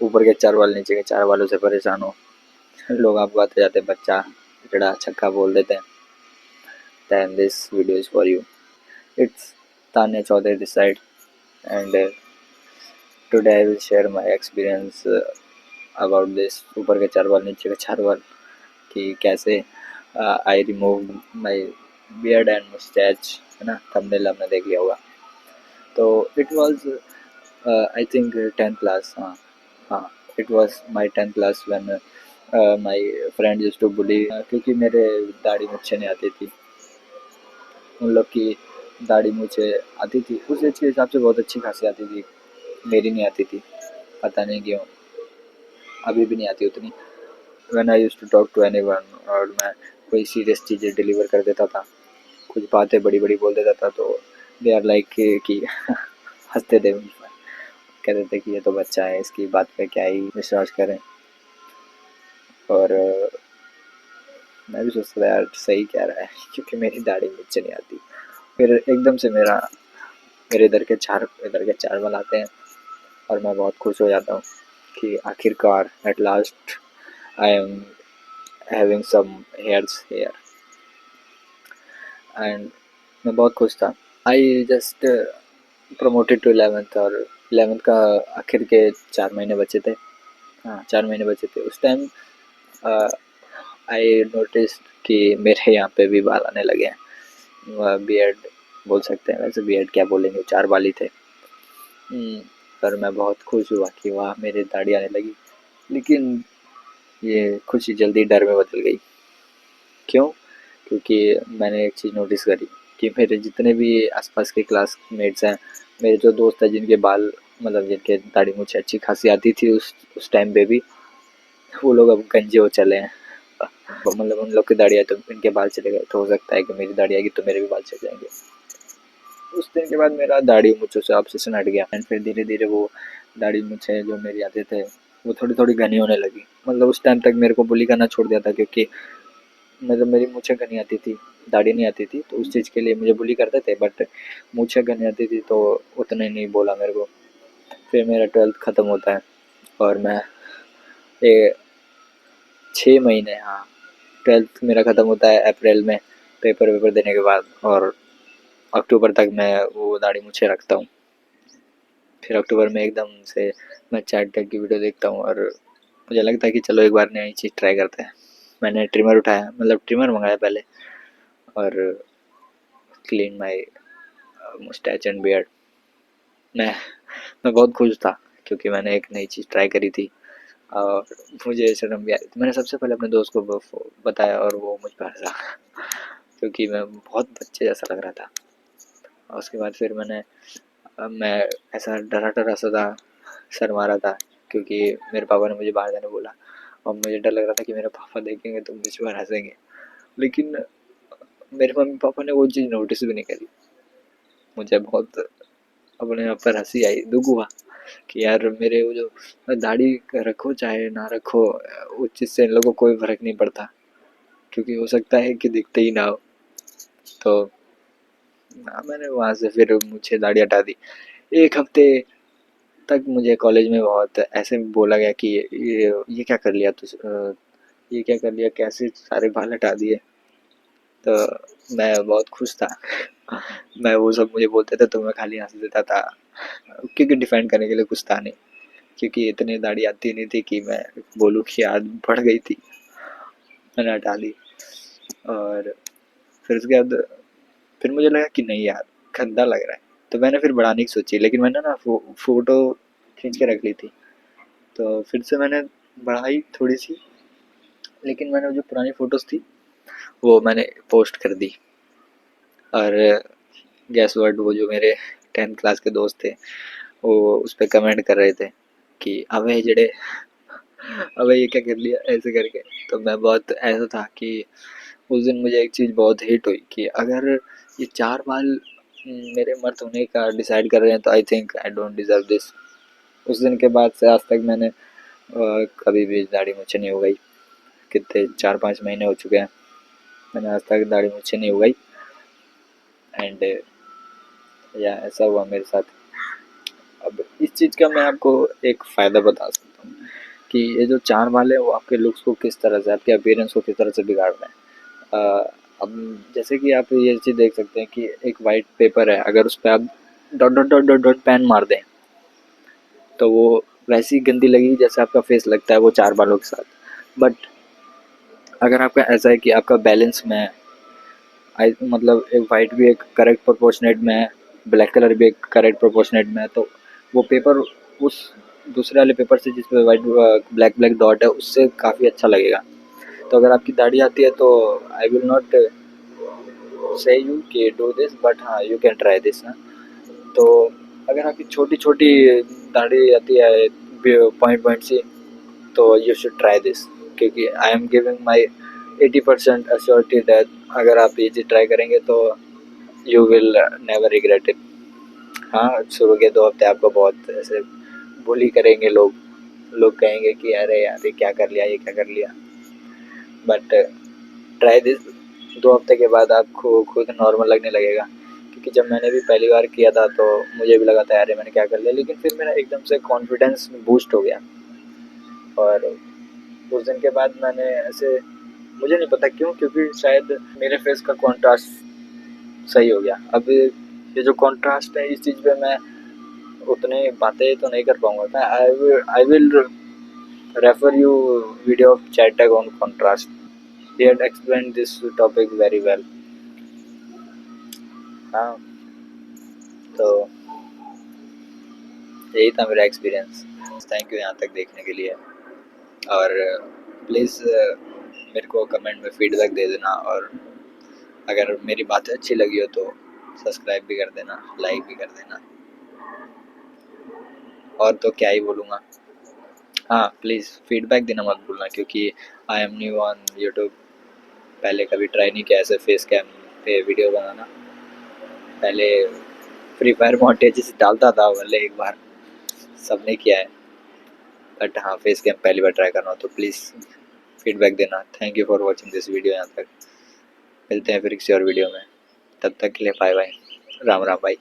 ऊपर के 4 बाल नीचे के 4 बालों से परेशान हो। लोग आपको आते जाते बच्चा चिड़ा छक्का बोल देते हैं। Then this video is for you. It's Tanya Chaudhary this side, and today I will share my experience about this ऊपर के 4 बाल नीचे के 4 बाल कि कैसे I removed my beard and mustache, है ना। थंबनेल आपने देख लिया होगा। तो it was I think 10th class, हाँ it was my 10th class when my friend used to bully क्योंकि मेरे दाढ़ी मुझे नहीं आती थी। उन लोग की दाढ़ी मूँछें आती थी, उस एज के हिसाब से बहुत अच्छी खासी आती थी, मेरी नहीं आती थी, पता नहीं क्यों, अभी भी नहीं आती उतनी। When I used to talk to anyone, और मैं कोई सीरियस चीज़ें डिलीवर कर देता था, कुछ बातें बड़ी बड़ी बोल देता था, तो दे आर लाइक कि हंसते थे, कहते थे कि ये तो बच्चा है, इसकी बात पे क्या ही विश्वास करें। और मैं भी सोचता था यार सही कह रहा है, क्योंकि मेरी दाढ़ी मुझसे नहीं आती। फिर एकदम से मेरे इधर के चार बाल आते हैं और मैं बहुत खुश हो जाता हूँ कि आखिरकार at last I am having some hairs hair, and मैं बहुत खुश था। I just promoted to 11th, और 11th का आखिर के 4 महीने बचे थे, हाँ 4 महीने बचे थे। उस टाइम आई नोटिस कि मेरे यहाँ पे भी बाल आने लगे हैं, बियर्ड बोल सकते हैं, वैसे बियर्ड क्या बोलेंगे, 4 बाल ही थे। पर मैं बहुत खुश हुआ कि वाह मेरी दाढ़ी आने लगी। लेकिन ये खुशी जल्दी डर में बदल गई। क्यों? क्योंकि मैंने एक चीज़ नोटिस करी कि मेरे जितने भी आसपास के क्लासमेट्स हैं, मेरे जो दोस्त हैं जिनके बाल मतलब जिनके दाढ़ी मुझे अच्छी खासी आती थी उस टाइम पे भी, वो लोग अब गंजे हो चले हैं। मतलब उन लोग की दाढ़ी आई तो इनके बाल चले गए, तो हो सकता है कि मेरी दाढ़ी आएगी तो मेरे भी बाल चले जाएंगे। उस दिन के बाद मेरा दाढ़ी मूँछों से ऑब्सेशन हट गया, एंड फिर धीरे धीरे वो दाढ़ी मूँछें जो मेरी आते थे वो थोड़ी थोड़ी घनी होने लगी। मतलब उस टाइम तक मेरे को बुली करना छोड़ दिया था, क्योंकि मतलब मेरी मूँछें घनी आती थी, दाढ़ी नहीं आती थी, तो उस चीज़ के लिए मुझे बुली करते थे, बट मूँछें घनी आती थी तो उतने नहीं बोला मेरे को। फिर मेरा 12th ख़त्म होता है और मैं 6 महीने, हाँ 12th मेरा ख़त्म होता है अप्रैल में पेपर वेपर देने के बाद, और अक्टूबर तक मैं वो दाढ़ी मूँछें रखता हूँ। फिर अक्टूबर में एकदम से मैं चैट टेक की वीडियो देखता हूँ और मुझे लगता है कि चलो एक बार नई चीज़ ट्राई करते हैं। मैंने ट्रिमर उठाया, मतलब ट्रिमर मंगाया पहले, और clean my moustache and beard. मैं मैं बहुत खुश था क्योंकि मैंने एक नई चीज़ ट्राई करी थी और मुझे शर्म भी आ रही थी। मैंने सबसे पहले अपने दोस्त को बताया और वो मुझ पर हंसा क्योंकि मैं बहुत बच्चे जैसा लग रहा था। और उसके बाद फिर मैं ऐसा डरा सा था, शर्मा रहा था, क्योंकि मेरे पापा ने मुझे बाहर जाने बोला और मुझे डर लग रहा था कि मेरे पापा देखेंगे तो मुझ पर हंसेंगे। लेकिन मेरे मम्मी पापा ने वो चीज़ नोटिस भी नहीं करी। मुझे बहुत अपने आप पर हंसी आई, दुख हुआ कि यार मेरे वो जो दाढ़ी रखो चाहे ना रखो, उस चीज़ से इन लोगों को कोई फ़र्क नहीं पड़ता, क्योंकि हो सकता है कि दिखते ही ना हो। तो मैंने वहाँ से फिर मुझे दाढ़ी हटा दी। 1 हफ्ते तक मुझे कॉलेज में बहुत ऐसे बोला गया कि ये क्या कर लिया ये क्या कर लिया, कैसे सारे बाल हटा दिए। तो मैं बहुत खुश था मैं वो सब मुझे बोलते थे तो मैं खाली हंस देता था, क्योंकि डिफेंड करने के लिए कुछ था नहीं, क्योंकि इतनी दाढ़ी आती नहीं थी कि मैं बोलूँ कि आज बढ़ गई थी। मैंने हटा ली और फिर उसके बाद फिर मुझे लगा कि नहीं यार गंदा लग रहा है, तो मैंने फिर बढ़ाने की सोची। लेकिन मैंने ना फ़ोटो खींच के रख ली थी, तो फिर से मैंने बढ़ाई थोड़ी सी, लेकिन मैंने जो पुरानी फ़ोटोज़ थी वो मैंने पोस्ट कर दी। और गैस वर्ड, वो जो मेरे 10th क्लास के दोस्त थे वो उस पर कमेंट कर रहे थे कि अबे जड़े, अबे ये क्या कर लिया ऐसे करके। तो मैं बहुत ऐसा था कि उस दिन मुझे एक चीज़ बहुत हिट हुई कि अगर ये 4 बाल मेरे मर्द होने का डिसाइड कर रहे हैं तो I think I don't deserve this. उस दिन के बाद से आज तक मैंने कभी भी दाढ़ी मुझे नहीं उगाई। कितने 4-5 महीने हो चुके हैं, मैंने आज तक दाढ़ी मुझे नहीं उगाई। एंड या ऐसा हुआ मेरे साथ। अब इस चीज़ का मैं आपको एक फ़ायदा बता सकता हूँ कि ये जो चार वाले हैं वो आपके लुक्स को किस तरह से, आपके अपीयरेंस को किस तरह से बिगाड़ रहे हैं। अब जैसे कि आप ये चीज़ देख सकते हैं कि एक वाइट पेपर है, अगर उस पे आप dot dot dot dot dot pen मार दें तो वो वैसी गंदी लगेगी जैसे आपका फेस लगता है वो चार बालों के साथ। बट अगर आपका ऐसा है कि आपका बैलेंस में है, मतलब एक वाइट भी एक करेक्ट प्रोपोर्शनेट में है, ब्लैक कलर भी एक करेक्ट प्रोपोर्शनेट में है, तो वो पेपर उस दूसरे वाले पेपर से जिस पे वाइट ब्लैक ब्लैक डॉट है उससे काफ़ी अच्छा लगेगा। तो अगर आपकी दाढ़ी आती है तो आई विल नॉट से यू कि डू दिस, बट हाँ यू कैन ट्राई दिस। तो अगर आपकी छोटी छोटी दाढ़ी आती है पॉइंट पॉइंट सी, तो यू शुड ट्राई दिस, क्योंकि I am giving my 80% assurity that अगर आप ये चीज़ ट्राई करेंगे तो you will never regret it. हाँ, शुरू के 2 हफ्ते आपको बहुत ऐसे बुली करेंगे लोग, लोग कहेंगे कि अरे यार ये क्या कर लिया, ये क्या कर लिया, बट ट्राई दिस। 2 हफ्ते के बाद आपको खुद नॉर्मल लगने लगेगा। क्योंकि जब मैंने भी पहली बार किया था तो मुझे भी लगा था अरे मैंने क्या कर लिया, लेकिन फिर मेरा एकदम से कॉन्फिडेंस बूस्ट हो गया। और उस दिन के बाद मैंने ऐसे, मुझे नहीं पता क्यों, क्योंकि शायद मेरे फेस का कॉन्ट्रास्ट सही हो गया। अब ये जो कॉन्ट्रास्ट है इस चीज़ पे मैं उतने बातें तो नहीं कर पाऊँगा। I will refer you video of Chatag on contrast. He had explained this topic very well. हाँ, तो यही था मेरा एक्सपीरियंस। थैंक यू यहाँ तक देखने के लिए, और प्लीज़ मेरे को कमेंट में फीडबैक दे देना, और अगर मेरी बातें अच्छी लगी हो तो सब्सक्राइब भी कर देना, लाइक भी कर देना, और तो क्या ही बोलूँगा। हाँ, प्लीज़ फीडबैक देना मत भूलना, क्योंकि I am new on YouTube. पहले कभी ट्राई नहीं किया ऐसे फेस कैम पे वीडियो बनाना। पहले फ्री फायर मोंटेजेस डालता था भले एक बार, सबने किया है, बट हाँ फेस कैम पहली बार ट्राई कर रहा हूँ, तो प्लीज़ फीडबैक देना। Thank you for watching this video यहाँ तक। मिलते हैं फिर किसी और वीडियो में, तब तक के लिए बाय बाय, राम राम भाई।